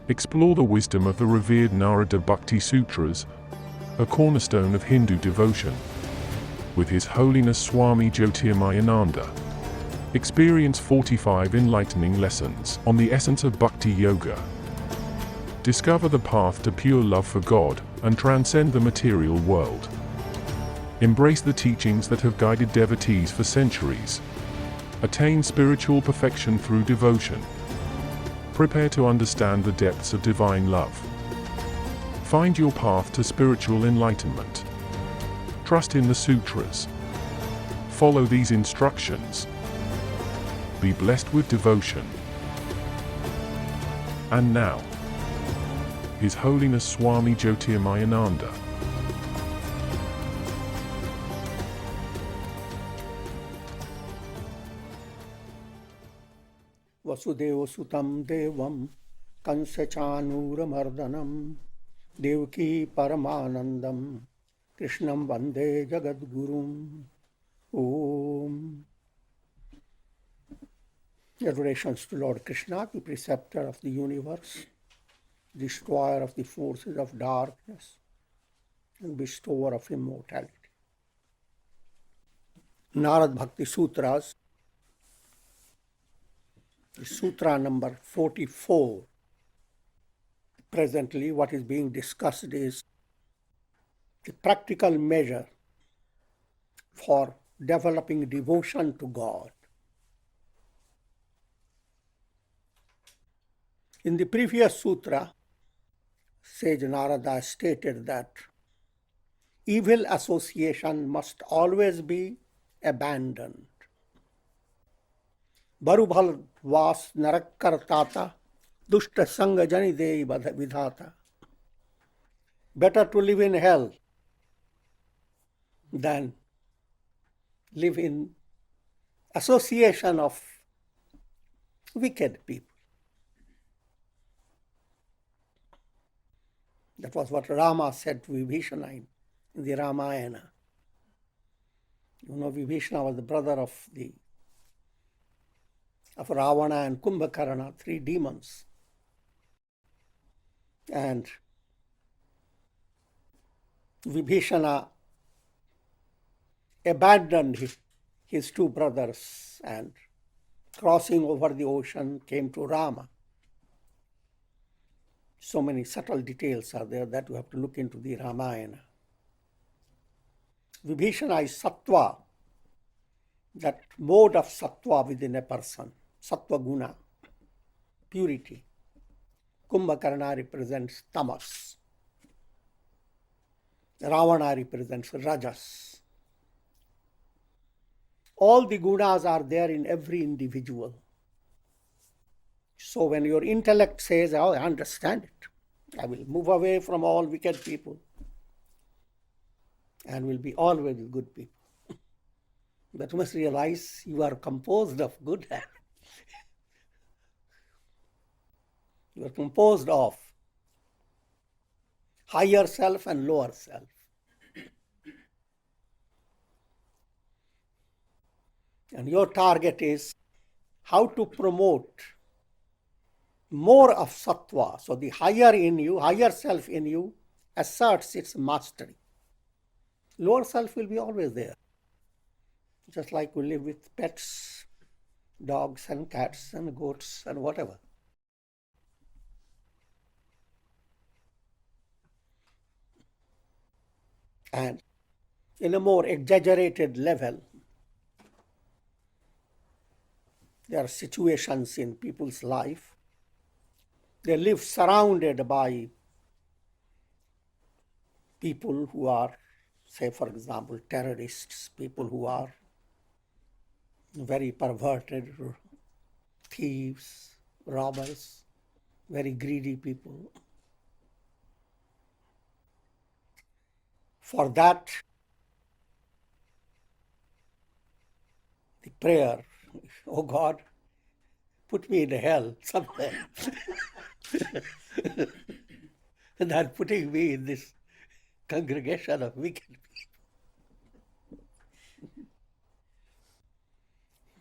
Explore the wisdom of the revered Narada Bhakti Sutras, a cornerstone of Hindu devotion, with His Holiness Swami Jyotirmayananda. Experience 45 enlightening lessons on the essence of Bhakti Yoga. Discover the path to pure love for God and transcend the material world. Embrace the teachings that have guided devotees for centuries. Attain spiritual perfection through devotion. Prepare to understand the depths of divine love. Find your path to spiritual enlightenment. Trust in the sutras. Follow these instructions. Be blessed with devotion. And now, His Holiness Swami Jyotirmayananda. Vasudeva Sutam Devam Kansachanuramardanam Devaki Paramanandam Krishnam Vande Jagadgurum. Om. Adorations to Lord Krishna, the preceptor of the universe, destroyer of the forces of darkness, and bestower of immortality. Narad Bhakti Sutras, Sutra number 44. Presently, what is being discussed is the practical measure for developing devotion to God. In the previous sutra, Sage Narada stated that evil association must always be abandoned. Barubhal vas narakkartata, dushta sanga jani dei vidhata. Better to live in hell than live in association of wicked people. That was what Rama said to Vibhishana in the Ramayana. You know, Vibhishana was the brother of Ravana and Kumbhakarna, 3 demons. And Vibhishana abandoned his 2 brothers and crossing over the ocean came to Rama. So many subtle details are there that you have to look into the Ramayana. Vibhishana is sattva, that mode of sattva within a person, sattva guna, purity. Kumbhakarna represents tamas. Ravana represents rajas. All the gunas are there in every individual. So when your intellect says, oh, I understand it, I will move away from all wicked people and will be always with good people. But you must realize you are composed of good habits. You are composed of higher self and lower self. And your target is how to promote more of sattva. So the higher in you, higher self in you asserts its mastery. Lower self will be always there. Just like we live with pets, dogs and cats and goats and whatever. And in a more exaggerated level, there are situations in people's life. They live surrounded by people who are, say for example, terrorists, people who are very perverted, thieves, robbers, very greedy people. For that, the prayer, oh God, put me in hell somewhere. Than putting me in this congregation of wicked people.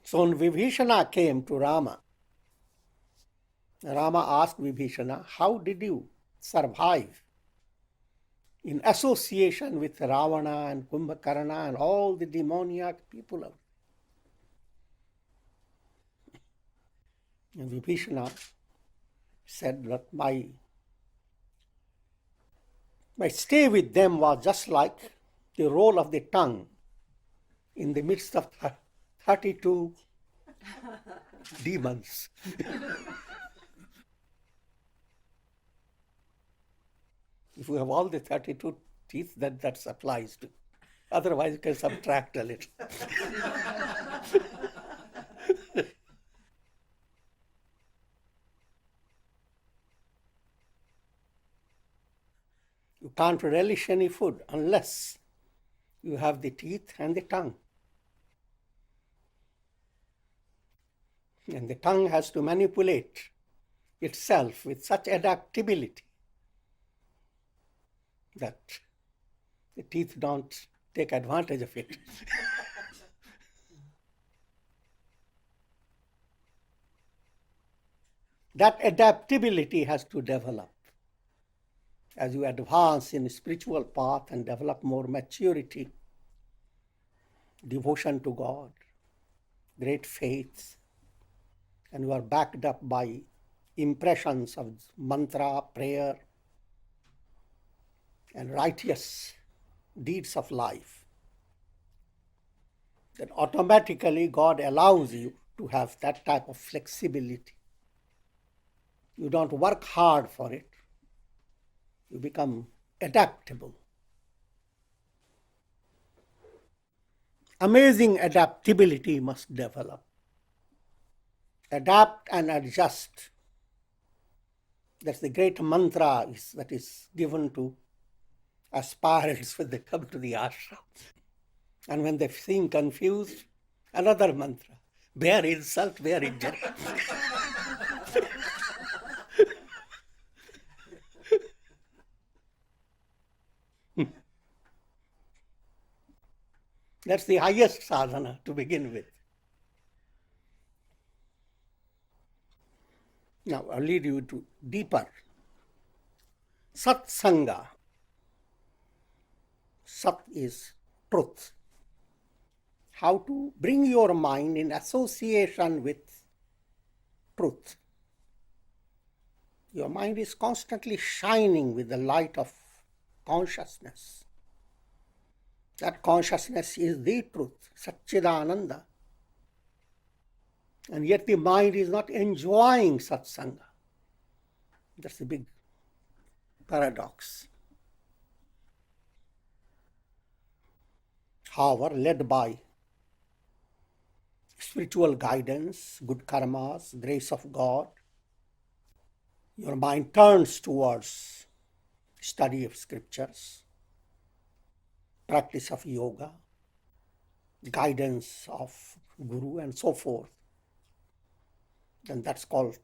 So when Vibhishana came to Rama Rama asked Vibhishana, how did you survive in association with Ravana and Kumbhakarna and all the demoniac people out there? And Vibhishana said that my stay with them was just like the roll of the tongue in the midst of 32 demons. If you have all the 32 teeth, then that applies to. Otherwise, you can subtract a little. You can't relish any food unless you have the teeth and the tongue. And the tongue has to manipulate itself with such adaptability that the teeth don't take advantage of it. That adaptability has to develop. As you advance in spiritual path and develop more maturity, devotion to God, great faith, and you are backed up by impressions of mantra, prayer, and righteous deeds of life, then automatically God allows you to have that type of flexibility. You don't work hard for it. You become adaptable. Amazing adaptability must develop. Adapt and adjust. That's the great mantra that is given to aspirants when they come to the ashram. And when they seem confused, another mantra. Bear insult, bear injury. That's the highest sadhana to begin with. Now I'll lead you to deeper. Satsanga. Sat is truth. How to bring your mind in association with truth. Your mind is constantly shining with the light of consciousness. That consciousness is the truth, Satchidananda. And yet the mind is not enjoying satsanga. That's a big paradox. However, led by spiritual guidance, good karmas, grace of God, your mind turns towards study of scriptures, practice of yoga, guidance of guru, and so forth. Then that's called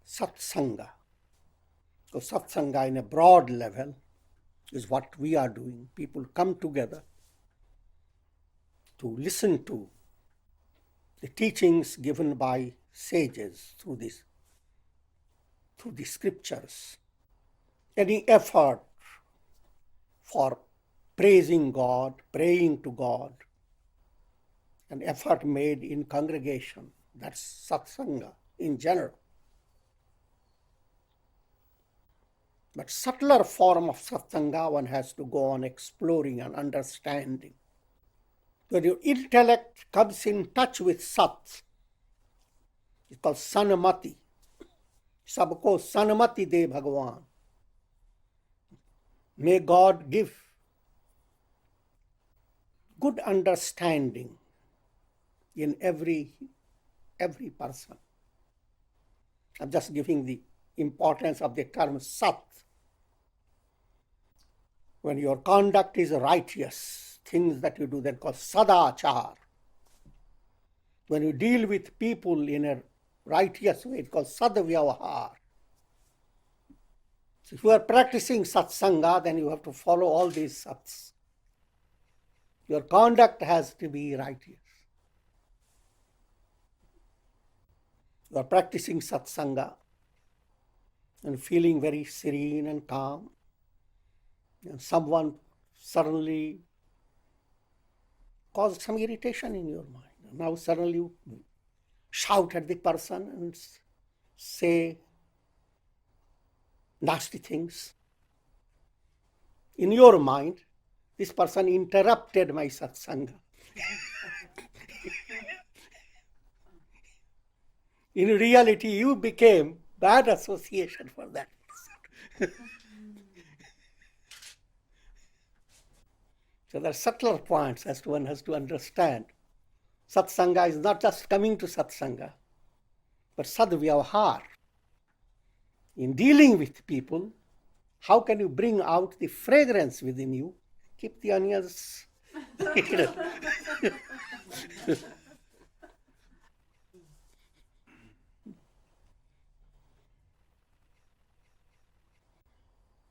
satsanga. So satsanga in a broad level is what we are doing. People come together to listen to the teachings given by sages through the scriptures. Any effort for praising God, praying to God, an effort made in congregation, that's satsanga in general. But subtler form of satsanga one has to go on exploring and understanding. When your intellect comes in touch with Sat, it's called Sanmati. Sabko Sanmati de Bhagavan. May God give good understanding in every person. I'm just giving the importance of the term Sat. When your conduct is righteous, things that you do, they're called sadachar. When you deal with people in a righteous way, it's called sadvyavahar. So if you are practicing satsanga, then you have to follow all these sats. Your conduct has to be righteous. You are practicing satsanga, and feeling very serene and calm, and someone suddenly caused some irritation in your mind. Now suddenly you shout at the person and say nasty things. In your mind, this person interrupted my satsanga. In reality, you became bad association for that person. So there are subtler points as to one has to understand. Satsanga is not just coming to satsanga, but sadvyavahar. In dealing with people, how can you bring out the fragrance within you? Keep the onions hidden.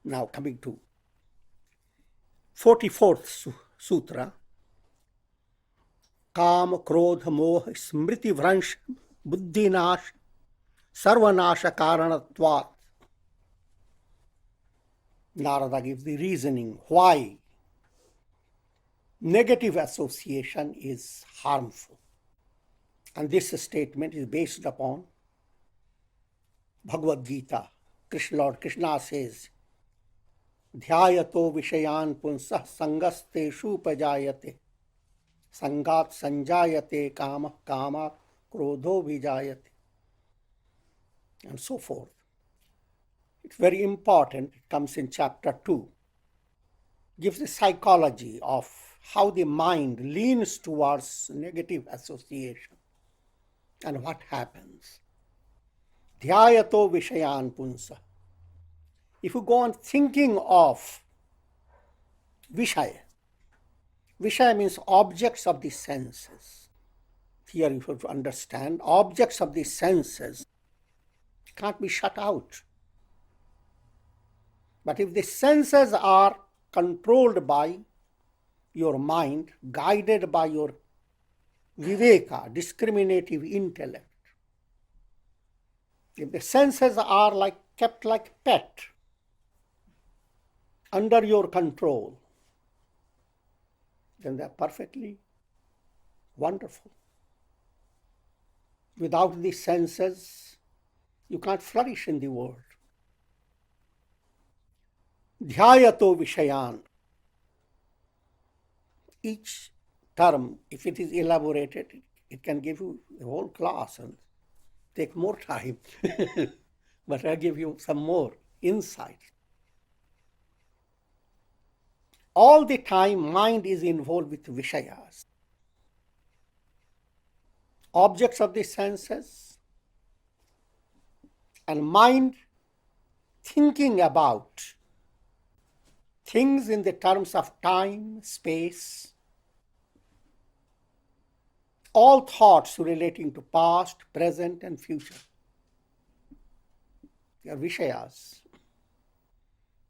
Now coming to 44th sutra, काम क्रोध मोह स्मृति भ्रंश बुद्धिनाश सर्वनाश कारणत्वात्. Narada gives the reasoning why negative association is harmful. And this statement is based upon Bhagavad Gita. Lord Krishna says, Dhyayato vishayan punsah sangasteshu pajayate sangat sanjayate kama kama krodho vijayate, and so forth. It's very important. It comes in chapter 2. Gives the psychology of how the mind leans towards negative association and what happens. Dhyayato vishayan punsa. If you go on thinking of vishaya, vishaya means objects of the senses. Here you have to understand, objects of the senses can't be shut out. But if the senses are controlled by your mind, guided by your viveka, discriminative intellect, if the senses are kept like pet, under your control, then they are perfectly wonderful. Without the senses, you can't flourish in the world. Dhyayato vishayan. Each term, if it is elaborated, it can give you a whole class and take more time. But I'll give you some more insight. All the time, mind is involved with vishayas, objects of the senses, and mind thinking about things in the terms of time, space, all thoughts relating to past, present, and future. They are vishayas.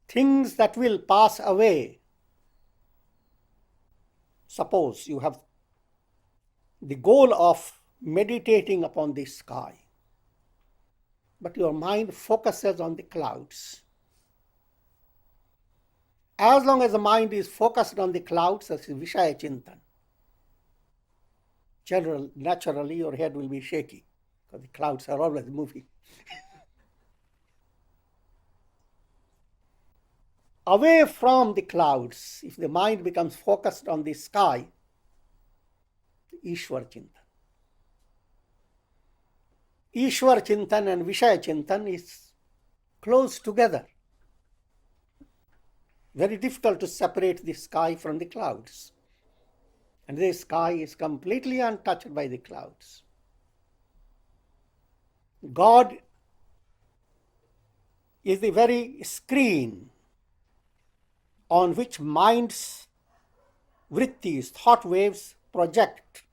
Things that will pass away. Suppose you have the goal of meditating upon the sky, but your mind focuses on the clouds. As long as the mind is focused on the clouds, that's Vishaya Chintan. Naturally, your head will be shaky because the clouds are always moving. Away from the clouds, if the mind becomes focused on the sky, Ishwar Chintan. Ishwar Chintan and Vishaya Chintan is close together. Very difficult to separate the sky from the clouds. And the sky is completely untouched by the clouds. God is the very screen on which mind's vrittis, thought waves, project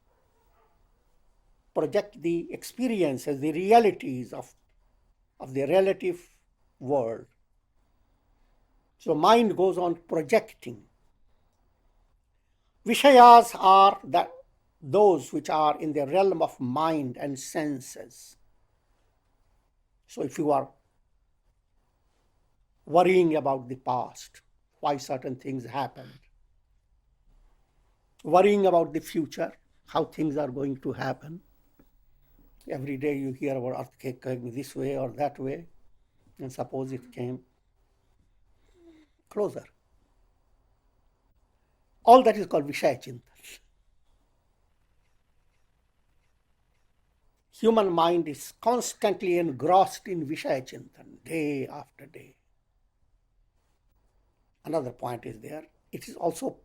the experiences, the realities of the relative world. So mind goes on projecting. Vishayas are those which are in the realm of mind and senses. So if you are worrying about the past, why certain things happened, worrying about the future, how things are going to happen. Every day you hear about earthquake going this way or that way, and suppose it came closer. All that is called Vishaya Chintan. Human mind is constantly engrossed in Vishaya Chintan, day after day. Another point is there, it is also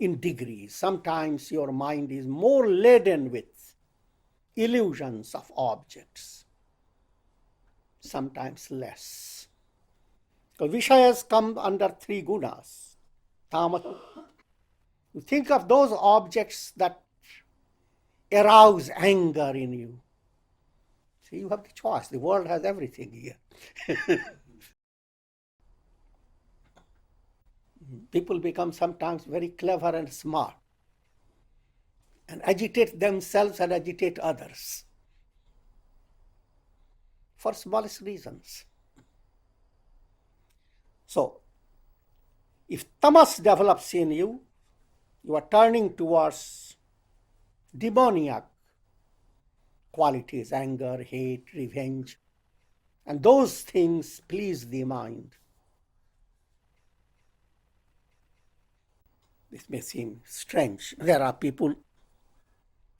in degrees. Sometimes your mind is more laden with illusions of objects, sometimes less. So Vishayas come under three gunas. Tamasa. You think of those objects that arouse anger in you. See, you have the choice. The world has everything here. People become sometimes very clever and smart and agitate themselves and agitate others for smallest reasons. So, if tamas develops in you, you are turning towards demoniac qualities, anger, hate, revenge, and those things please the mind. This may seem strange. There are people,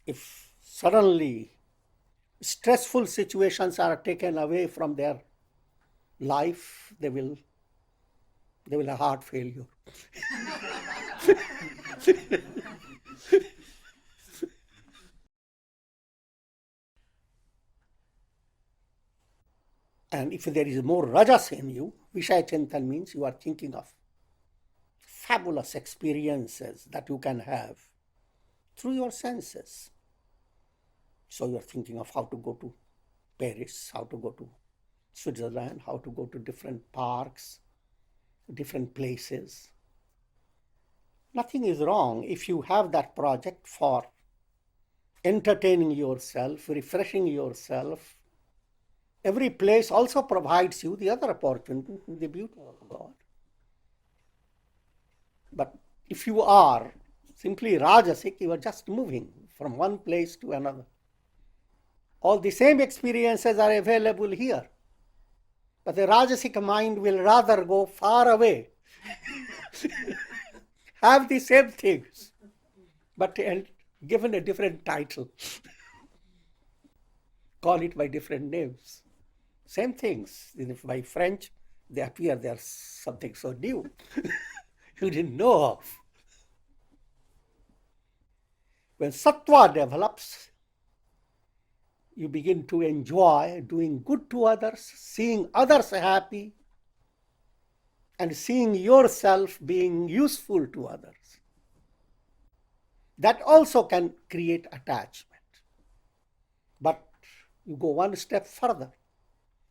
if suddenly stressful situations are taken away from their life, they will have heart failure. And if there is more rajas in you, Vishaya Chintan means you are thinking of fabulous experiences that you can have through your senses. So you are thinking of how to go to Paris, how to go to Switzerland, how to go to different parks, different places. Nothing is wrong if you have that project for entertaining yourself, refreshing yourself. Every place also provides you the other opportunity, the beauty of God. But if you are simply rajasic, you are just moving from one place to another. All the same experiences are available here. But the rajasic mind will rather go far away, have the same things, but given a different title. Call it by different names. Same things. If by French, they appear they are something so new you didn't know of. When sattva develops, you begin to enjoy doing good to others, seeing others happy, and seeing yourself being useful to others. That also can create attachment. But you go one step further.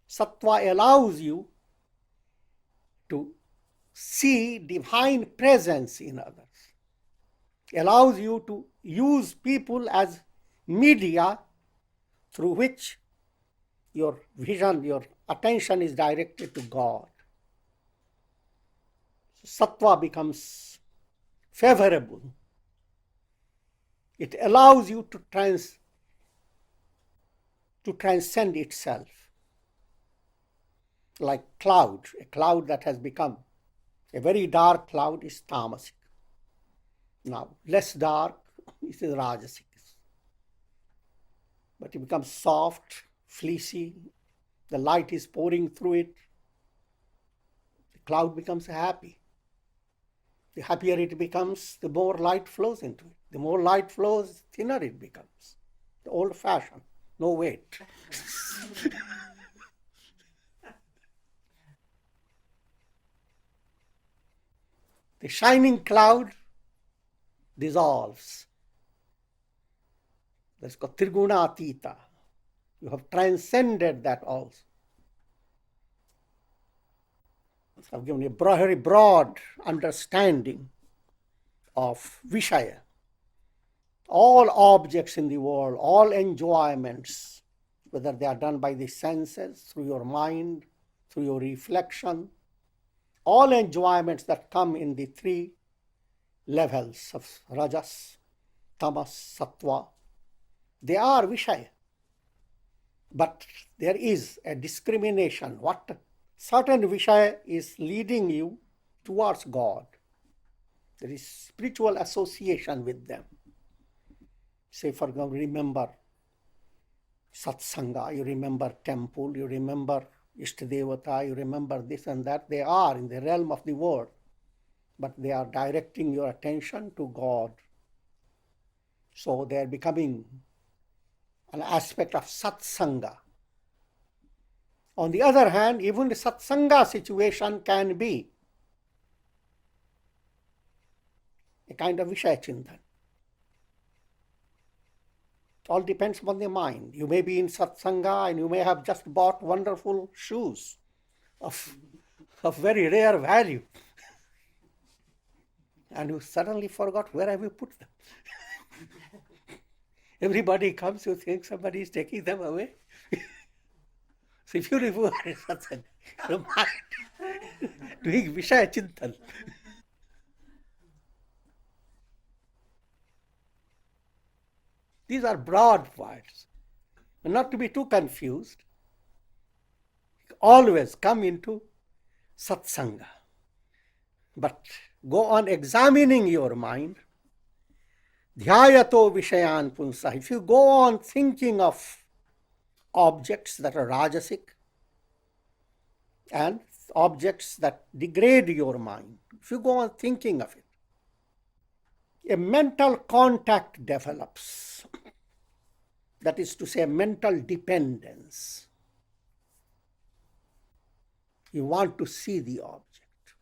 Sattva allows you to see divine presence in others, allows you to use people as media through which your vision, your attention is directed to God. Sattva becomes favorable. It allows you to transcend itself. Like cloud, a cloud that has become a very dark cloud is tamasic. Now, less dark is rajasic. But it becomes soft, fleecy, the light is pouring through it. The cloud becomes happy. The happier it becomes, the more light flows into it. The more light flows, thinner it becomes. The old fashioned, no weight. The shining cloud dissolves. That's called Triguna Atita. You have transcended that also. I've given you a very broad understanding of Vishaya. All objects in the world, all enjoyments, whether they are done by the senses, through your mind, through your reflection, all enjoyments that come in the three levels of rajas, tamas, sattva, they are Vishaya. But there is a discrimination. What certain Vishaya is leading you towards God. There is spiritual association with them. Say, for example, remember satsanga, you remember temple, you remember Ishtadevata, you remember this and that. They are in the realm of the world, but they are directing your attention to God. So they are becoming an aspect of satsanga. On the other hand, even the satsanga situation can be a kind of Vishaya Chintan. It all depends upon the mind. You may be in satsanga and you may have just bought wonderful shoes of very rare value. And you suddenly forgot where have you put them. Everybody comes, you think somebody is taking them away. So if you remove satsanga, your mind doing Vishaya Chintan. These are broad words. Not to be too confused. Always come into satsanga. But go on examining your mind. Dhyayato vishayan punsa. If you go on thinking of objects that are rajasic and objects that degrade your mind, if you go on thinking of it, a mental contact develops. That is to say, mental dependence. You want to see the object.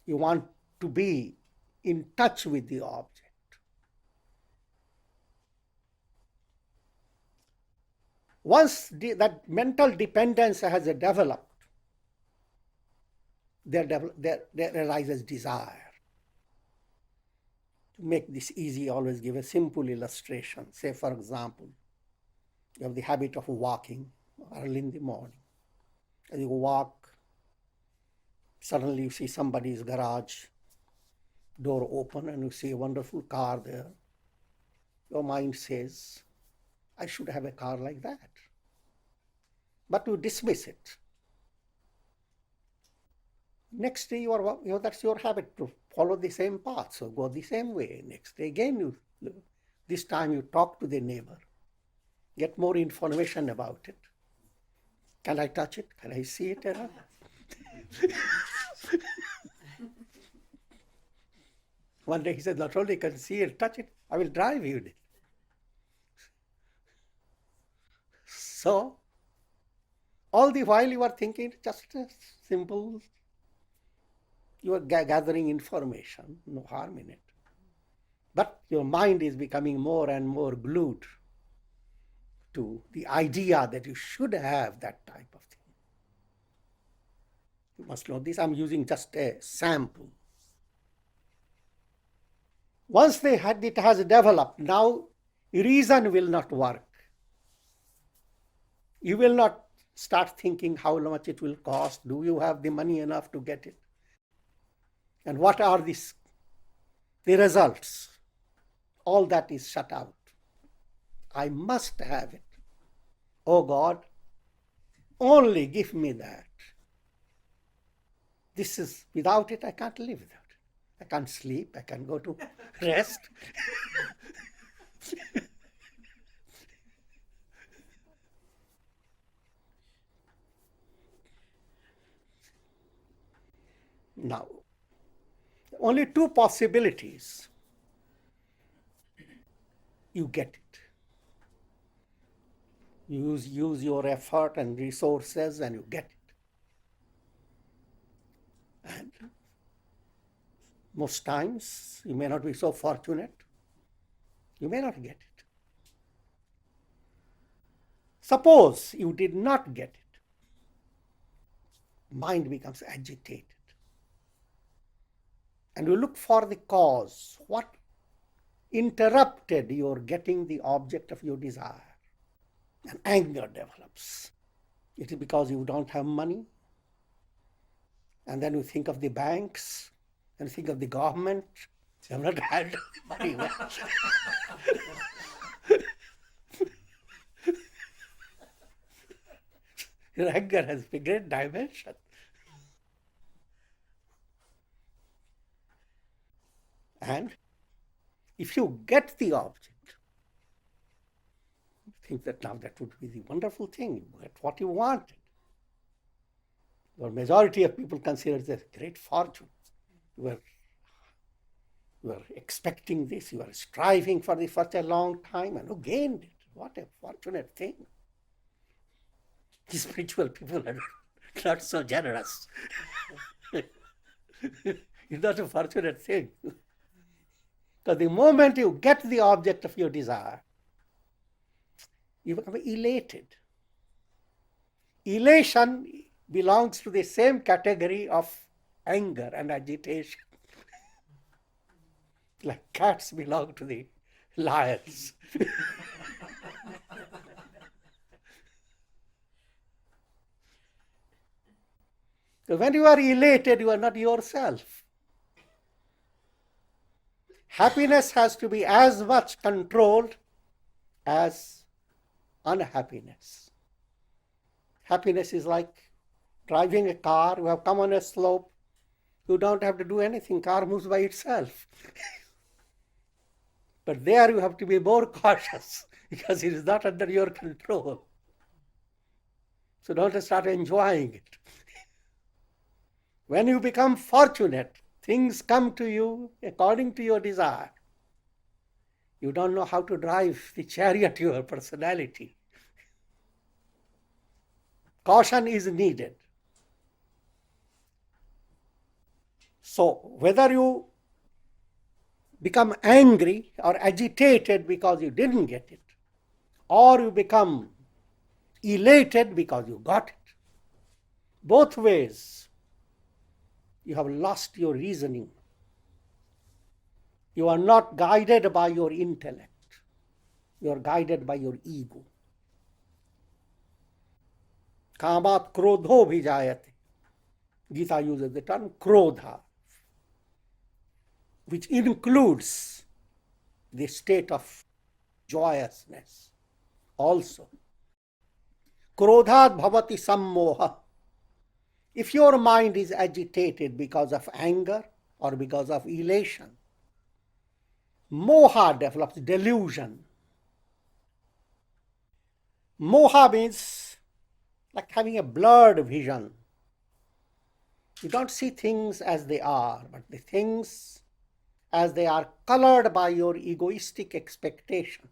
You want to be in touch with the object. Once that mental dependence has developed, there arises desire. To make this easy, always give a simple illustration. Say, for example, you have the habit of walking early in the morning. As you walk, suddenly you see somebody's garage door open and you see a wonderful car there. Your mind says, I should have a car like that. But you dismiss it. Next day, that's your habit to follow the same path, so go the same way. Next day, again, this time you talk to the neighbor, get more information about it. Can I touch it? Can I see it? One day he said, not only can see it, touch it, I will drive you. So, all the while you are thinking just a simple, you are gathering information, no harm in it. But your mind is becoming more and more glued to the idea that you should have that type of thing. You must know this, I'm using just a sample. Once it has developed, now reason will not work. You will not start thinking how much it will cost. Do you have the money enough to get it? And what are the results? All that is shut out. I must have it. Oh God, only give me that. This is, without it, I can't live without it. I can't sleep, I can't go to rest. Now, only two possibilities. You get it. Use your effort and resources and you get it. And most times you may not be so fortunate. You may not get it. Suppose you did not get it. Mind becomes agitated. And you look for the cause. What interrupted your getting the object of your desire? And anger develops. It is because you don't have money. And then you think of the banks, and think of the government. You have not handled the money well. Your anger has a great dimension. And if you get the object, think that now that would be the wonderful thing. You get what you wanted. The majority of people consider it a great fortune. You were expecting this, you were striving for this for a long time, and you gained it. What a fortunate thing. The spiritual people are not so generous. It's not a fortunate thing. Because the moment you get the object of your desire, you become elated. Elation belongs to the same category of anger and agitation. Like cats belong to the lions. So when you are elated, you are not yourself. Happiness has to be as much controlled as unhappiness. Happiness is like driving a car. You have come on a slope. You don't have to do anything. Car moves by itself. But there you have to be more cautious because it is not under your control. So don't start enjoying it. When you become fortunate, things come to you according to your desire. You don't know how to drive the chariot to your personality. Caution is needed. So whether you become angry or agitated because you didn't get it, or you become elated because you got it, both ways you have lost your reasoning. You are not guided by your intellect. You are guided by your ego. Kamat krodho bhijayate. Gita uses the term krodha, which includes the state of joyousness also. Krodhat bhavati sammoha. If your mind is agitated because of anger or because of elation, moha develops, delusion. Moha means like having a blurred vision. You don't see things as they are, but the things as they are colored by your egoistic expectation.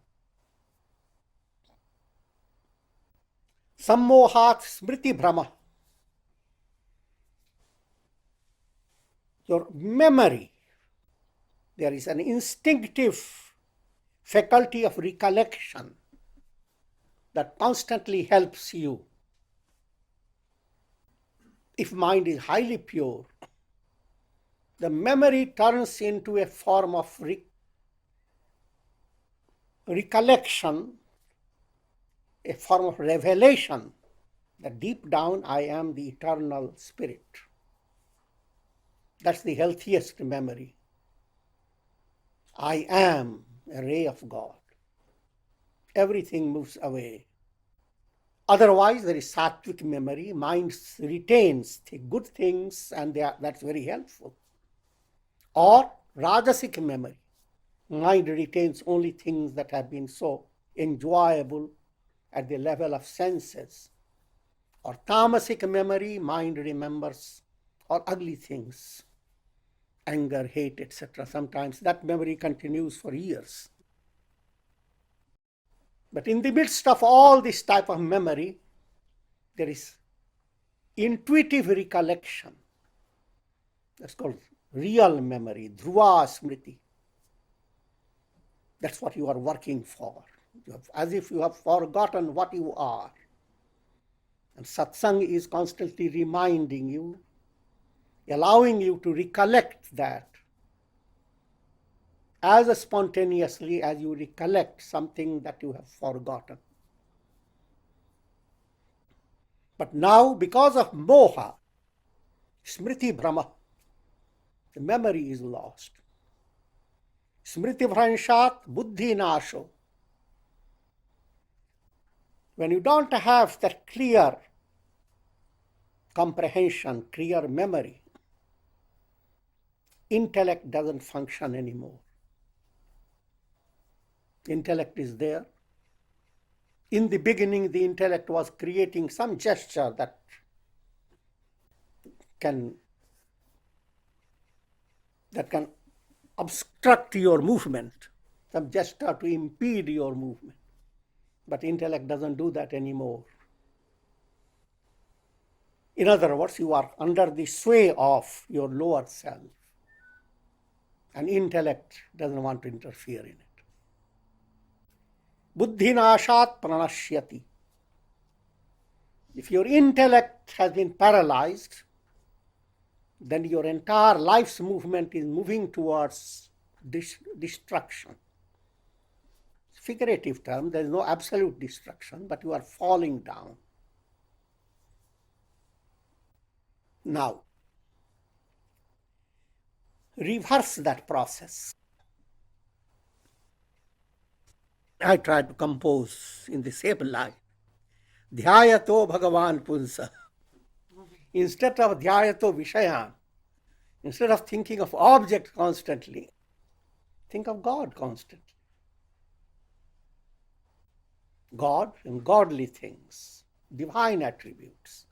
Sammohat smriti bhrama. Your memory, there is an instinctive faculty of recollection that constantly helps you. If mind is highly pure, the memory turns into a form of recollection, a form of revelation that deep down I am the eternal spirit. That's the healthiest memory. I am a ray of God. Everything moves away. Otherwise, there is sattvic memory. Mind retains the good things and that's very helpful. Or rajasic memory. Mind retains only things that have been so enjoyable at the level of senses. Or tamasic memory, mind remembers all ugly things. Anger, hate, etc. Sometimes that memory continues for years. But in the midst of all this type of memory, there is intuitive recollection. That's called real memory, dhruva smriti. That's what you are working for. As if you have forgotten what you are. And satsang is constantly reminding you, allowing you to recollect that as spontaneously as you recollect something that you have forgotten. But now, because of moha, Smriti Brahma, the memory is lost. Smriti Bhranshat Buddhi Nasho. When you don't have that clear comprehension, clear memory, intellect doesn't function anymore. Intellect is there. In the beginning, the intellect was creating some gesture that can obstruct your movement, some gesture to impede your movement. But intellect doesn't do that anymore. In other words, you are under the sway of your lower self, and intellect doesn't want to interfere in it. Buddhinashat pranashyati. If your intellect has been paralyzed, then your entire life's movement is moving towards destruction. Figurative term, there is no absolute destruction, but you are falling down. Now, reverse that process. I try to compose in the same line. Dhyayato Bhagavan Punsa. Instead of dhyayato Vishayan, instead of thinking of object constantly, think of God constantly. God and godly things, divine attributes.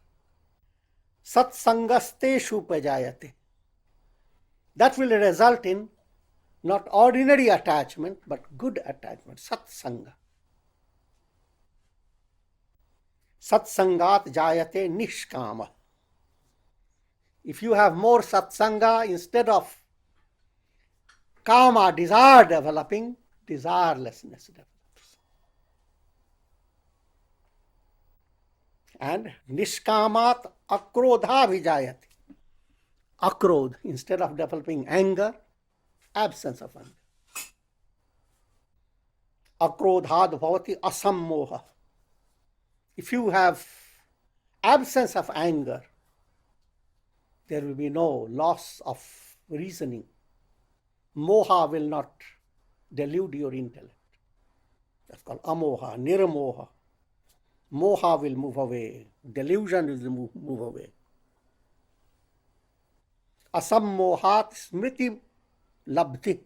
Satsangasteshu pajayate. That will result in not ordinary attachment, but good attachment, satsanga. Satsangat jayate nishkama. If you have more satsanga, instead of kama, desire developing, desirelessness develops. And nishkamat akrodha vijayate. Akrodh, instead of developing anger, absence of anger. Akrodhad bhavati asammoha. If you have absence of anger, there will be no loss of reasoning. Moha will not delude your intellect. That's called amoha, niramoha. Moha will move away. Delusion will move away. Asammohat smriti labdhi.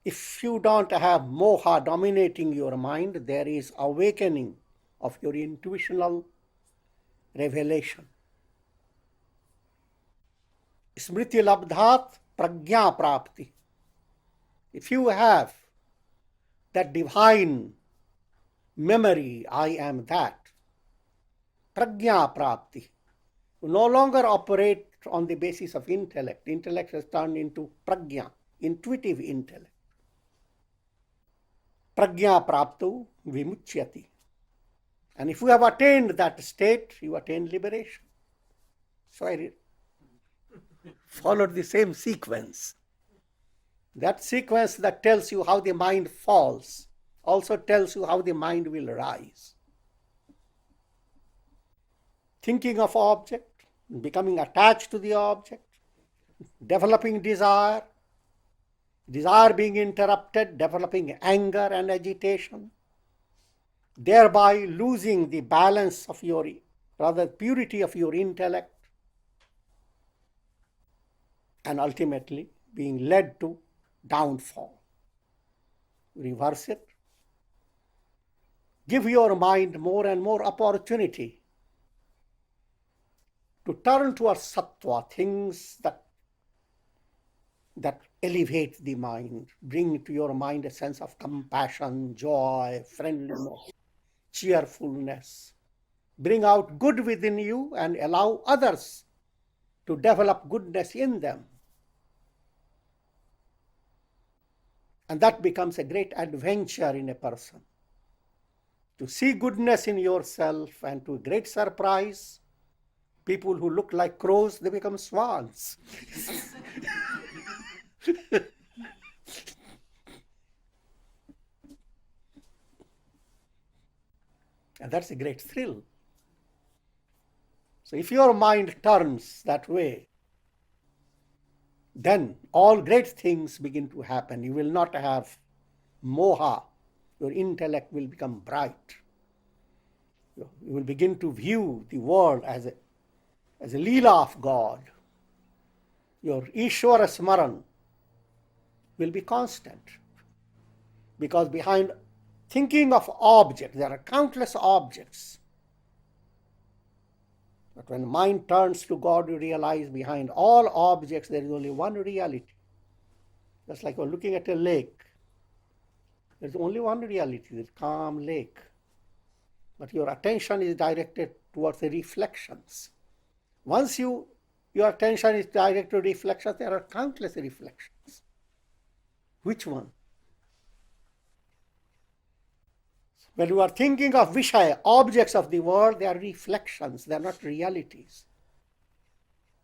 If you don't have moha dominating your mind, there is awakening of your intuitional revelation. Smriti labdhat prajna prapti. If you have that divine memory, I am that, prajna prapti, you no longer operate on the basis of intellect. Intellect has turned into prajna, intuitive intellect. Prajna praptu vimuchyati. And if you have attained that state, you attain liberation. So I followed the same sequence. That sequence that tells you how the mind falls also tells you how the mind will rise. Thinking of object, becoming attached to the object, developing desire, desire being interrupted, developing anger and agitation, thereby losing the balance of your, rather purity of your intellect, and ultimately being led to downfall. Reverse it. Give your mind more and more opportunity to turn towards sattva, things that elevate the mind, bring to your mind a sense of compassion, joy, friendliness, cheerfulness. Bring out good within you and allow others to develop goodness in them. And that becomes a great adventure in a person. To see goodness in yourself, and to a great surprise, people who look like crows, they become swans. And that's a great thrill. So if your mind turns that way, then all great things begin to happen. You will not have moha. Your intellect will become bright. You will begin to view the world as a Leela of God. Your Ishvara Smaran will be constant. Because behind thinking of objects, there are countless objects. But when mind turns to God, you realize behind all objects there is only one reality. Just like you're looking at a lake. There's only one reality, the calm lake. But your attention is directed towards the reflections. Once your attention is directed to reflections, there are countless reflections. Which one? When you are thinking of Vishaya, objects of the world, they are reflections, they are not realities.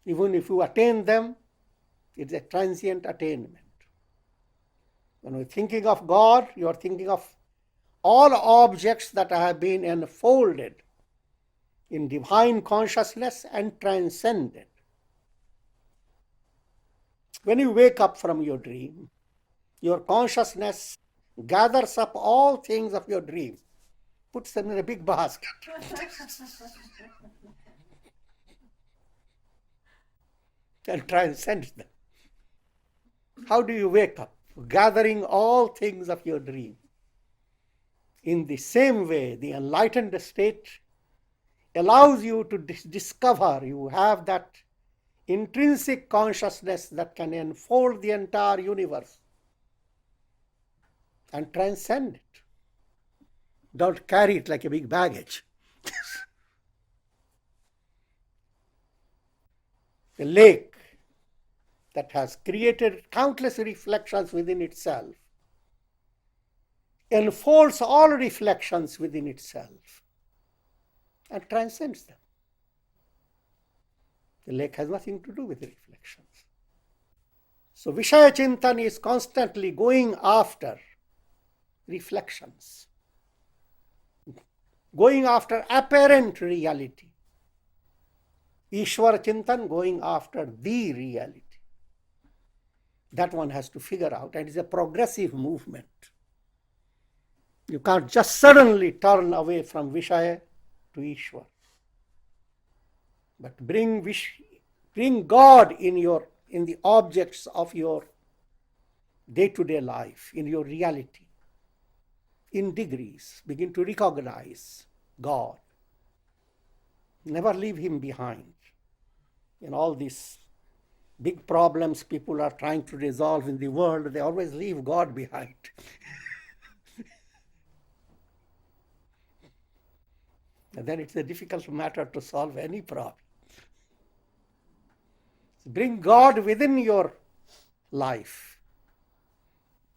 Even if you attain them, it's a transient attainment. When you're thinking of God, you are thinking of all objects that have been enfolded in divine consciousness and transcended. When you wake up from your dream, your consciousness gathers up all things of your dream, puts them in a big basket. And transcends them. How do you wake up? Gathering all things of your dream. In the same way, the enlightened state allows you to discover, you have that intrinsic consciousness that can enfold the entire universe and transcend it. Don't carry it like a big baggage. The lake that has created countless reflections within itself enfolds all reflections within itself and transcends them. The lake has nothing to do with the reflections. So Vishaya Chintan is constantly going after reflections, going after apparent reality. Ishvara Chintan going after the reality. That one has to figure out, and it's a progressive movement. You can't just suddenly turn away from Vishaya to Ishvara. But bring God in the objects of your day-to-day life, in your reality. In degrees, begin to recognize God. Never leave Him behind. In all these big problems people are trying to resolve in the world, they always leave God behind. And then it's a difficult matter to solve any problem. Bring God within your life.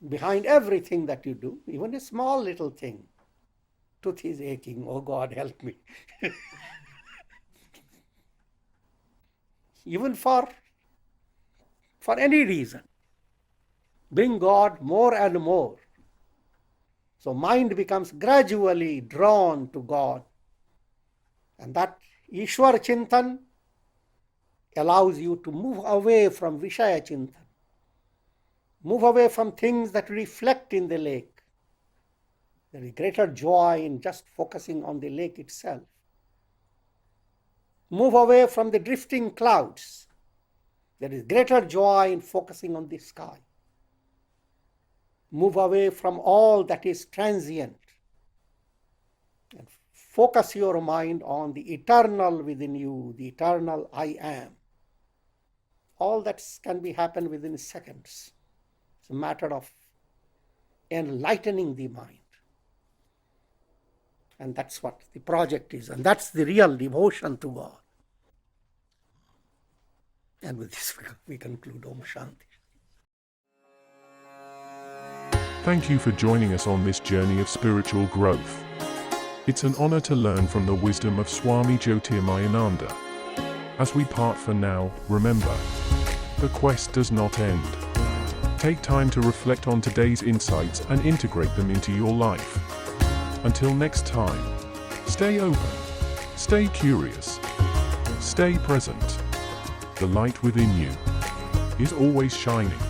Behind everything that you do, even a small little thing. Tooth is aching, oh God, help me. Even for any reason. Bring God more and more. So mind becomes gradually drawn to God. And that Ishvara Chintan allows you to move away from Vishaya Chintan. Move away from things that reflect in the lake. There is greater joy in just focusing on the lake itself. Move away from the drifting clouds. There is greater joy in focusing on the sky. Move away from all that is transient. And focus your mind on the eternal within you, the eternal I am. All that can be happen within seconds. It's a matter of enlightening the mind. And that's what the project is. And that's the real devotion to God. And with this we conclude. Om Shanti. Thank you for joining us on this journey of spiritual growth. It's an honor to learn from the wisdom of Swami Jyotirmayananda. As we part for now, remember, the quest does not end. Take time to reflect on today's insights and integrate them into your life. Until next time, stay open, stay curious, Stay present. The light within you is always shining.